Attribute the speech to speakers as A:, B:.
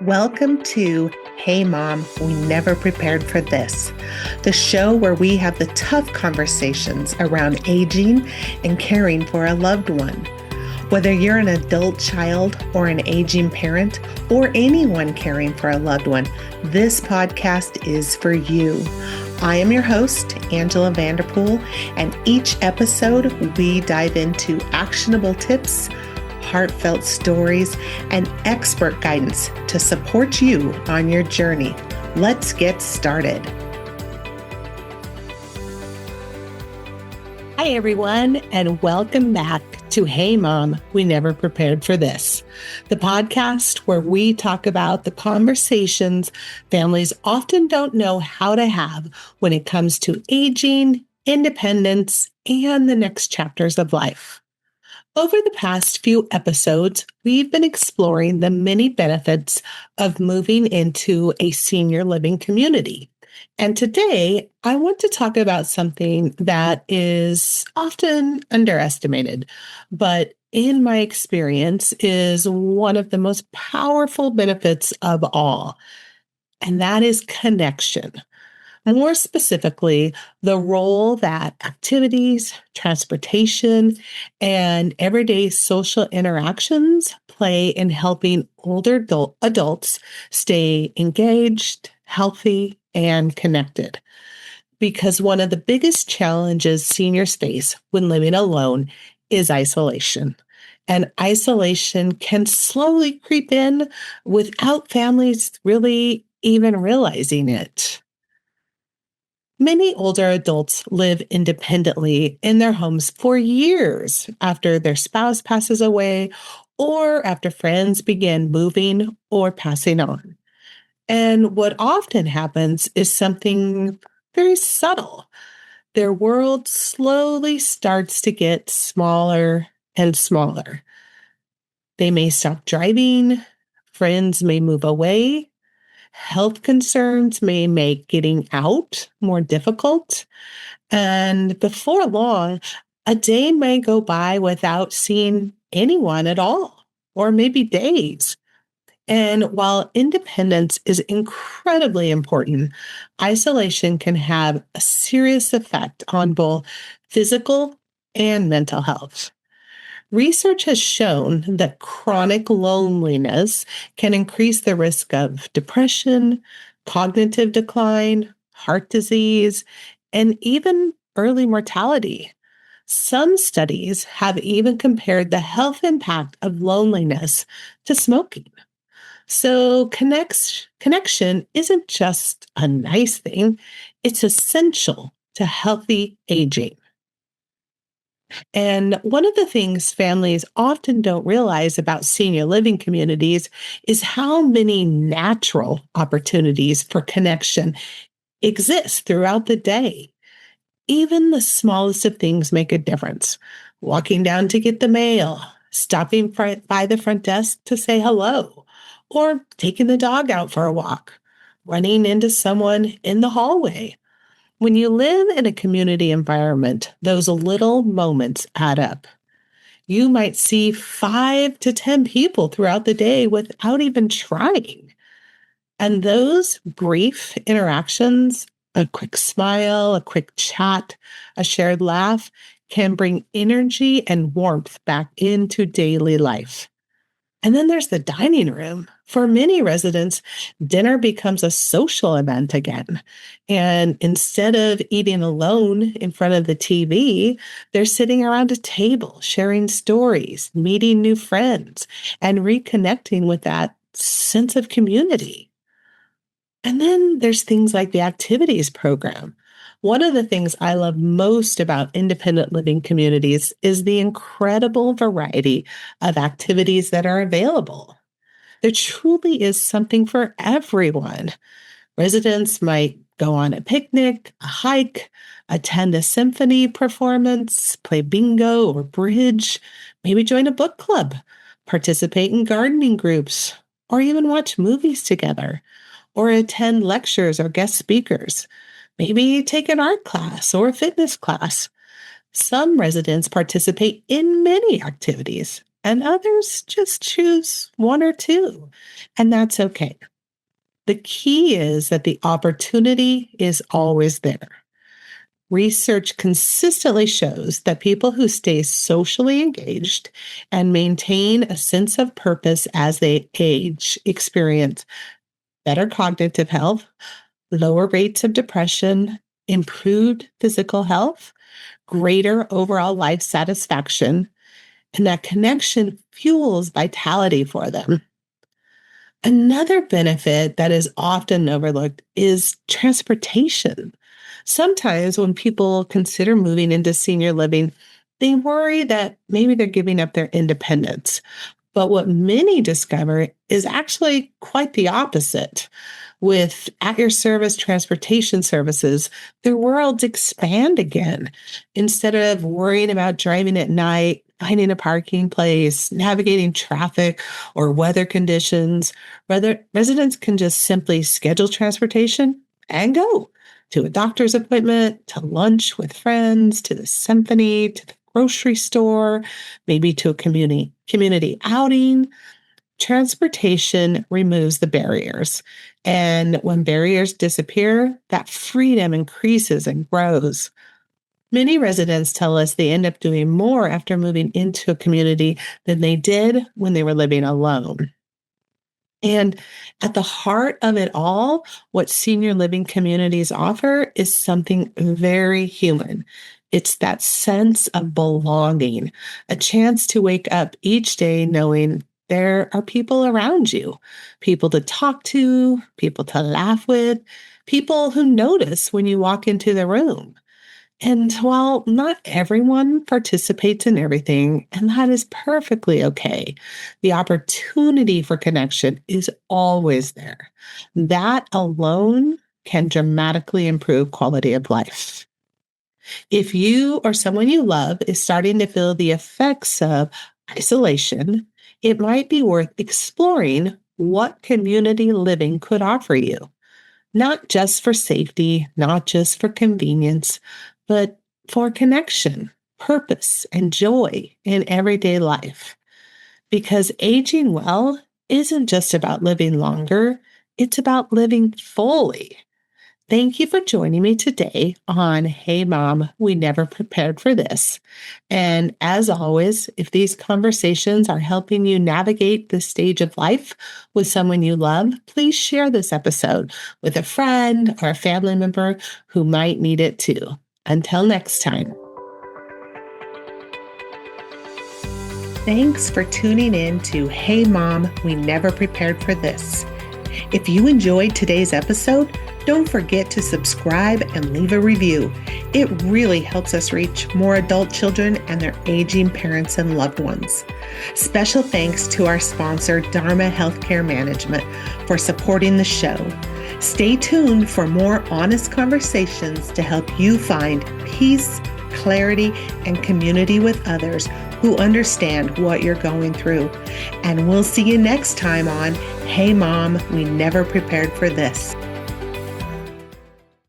A: Welcome to Hey Mom, We Never Prepared for This, the show where we have the tough conversations around aging and caring for a loved one. Whether you're an adult child or an aging parent or anyone caring for a loved one, this podcast is for you. I am your host, Angela Vanderpool, and each episode we dive into actionable tips, heartfelt stories, and expert guidance to support you on your journey. Let's get started. Hi, everyone, and welcome back to Hey Mom, We Never Prepared for This, the podcast where we talk about the conversations families often don't know how to have when it comes to aging, independence, and the next chapters of life. Over the past few episodes, we've been exploring the many benefits of moving into a senior living community. And today, I want to talk about something that is often underestimated, but in my experience is one of the most powerful benefits of all, and that is connection. More specifically, the role that activities, transportation, and everyday social interactions play in helping older adults stay engaged, healthy, and connected. Because one of the biggest challenges seniors face when living alone is isolation. And isolation can slowly creep in without families really even realizing it. Many older adults live independently in their homes for years after their spouse passes away or after friends begin moving or passing on. And what often happens is something very subtle. Their world slowly starts to get smaller and smaller. They may stop driving, friends may move away, health concerns may make getting out more difficult. And before long, a day may go by without seeing anyone at all, or maybe days. And while independence is incredibly important, isolation can have a serious effect on both physical and mental health. Research has shown that chronic loneliness can increase the risk of depression, cognitive decline, heart disease, and even early mortality. Some studies have even compared the health impact of loneliness to smoking. So connection isn't just a nice thing, it's essential to healthy aging. And one of the things families often don't realize about senior living communities is how many natural opportunities for connection exist throughout the day. Even the smallest of things make a difference. Walking down to get the mail, stopping by the front desk to say hello, or taking the dog out for a walk, running into someone in the hallway. When you live in a community environment, those little moments add up. You might see 5 to 10 people throughout the day without even trying. And those brief interactions, a quick smile, a quick chat, a shared laugh, can bring energy and warmth back into daily life. And then there's the dining room. For many residents, dinner becomes a social event again. And instead of eating alone in front of the TV, they're sitting around a table, sharing stories, meeting new friends, and reconnecting with that sense of community. And then there's things like the activities program. One of the things I love most about independent living communities is the incredible variety of activities that are available. There truly is something for everyone. Residents might go on a picnic, a hike, attend a symphony performance, play bingo or bridge, maybe join a book club, participate in gardening groups, or even watch movies together, or attend lectures or guest speakers. Maybe take an art class or a fitness class. Some residents participate in many activities, and others just choose one or two, and that's okay. The key is that the opportunity is always there. Research consistently shows that people who stay socially engaged and maintain a sense of purpose as they age experience better cognitive health, lower rates of depression, improved physical health, greater overall life satisfaction, and that connection fuels vitality for them. Another benefit that is often overlooked is transportation. Sometimes when people consider moving into senior living, they worry that maybe they're giving up their independence. But what many discover is actually quite the opposite. With at your service transportation services, their worlds expand again. Instead of worrying about driving at night, finding a parking place, navigating traffic or weather conditions, residents can just simply schedule transportation and go to a doctor's appointment, to lunch with friends, to the symphony, to the grocery store, maybe to a community outing. Transportation removes the barriers. And when barriers disappear, that freedom increases and grows. Many residents tell us they end up doing more after moving into a community than they did when they were living alone. And at the heart of it all, what senior living communities offer is something very human. It's that sense of belonging, a chance to wake up each day knowing there are people around you, people to talk to, people to laugh with, people who notice when you walk into the room. And while not everyone participates in everything, and that is perfectly okay, the opportunity for connection is always there. That alone can dramatically improve quality of life. If you or someone you love is starting to feel the effects of isolation, it might be worth exploring what community living could offer you, not just for safety, not just for convenience, but for connection, purpose, and joy in everyday life. Because aging well isn't just about living longer, it's about living fully. Thank you for joining me today on Hey Mom, We Never Prepared for This. And as always, if these conversations are helping you navigate this stage of life with someone you love, please share this episode with a friend or a family member who might need it too. Until next time. Thanks for tuning in to Hey Mom, We Never Prepared for This. If you enjoyed today's episode, don't forget to subscribe and leave a review. It really helps us reach more adult children and their aging parents and loved ones. Special thanks to our sponsor, Dharma Healthcare Management, for supporting the show. Stay tuned for more honest conversations to help you find peace, clarity, and community with others who understand what you're going through. And we'll see you next time on Hey Mom, We Never Prepared for This.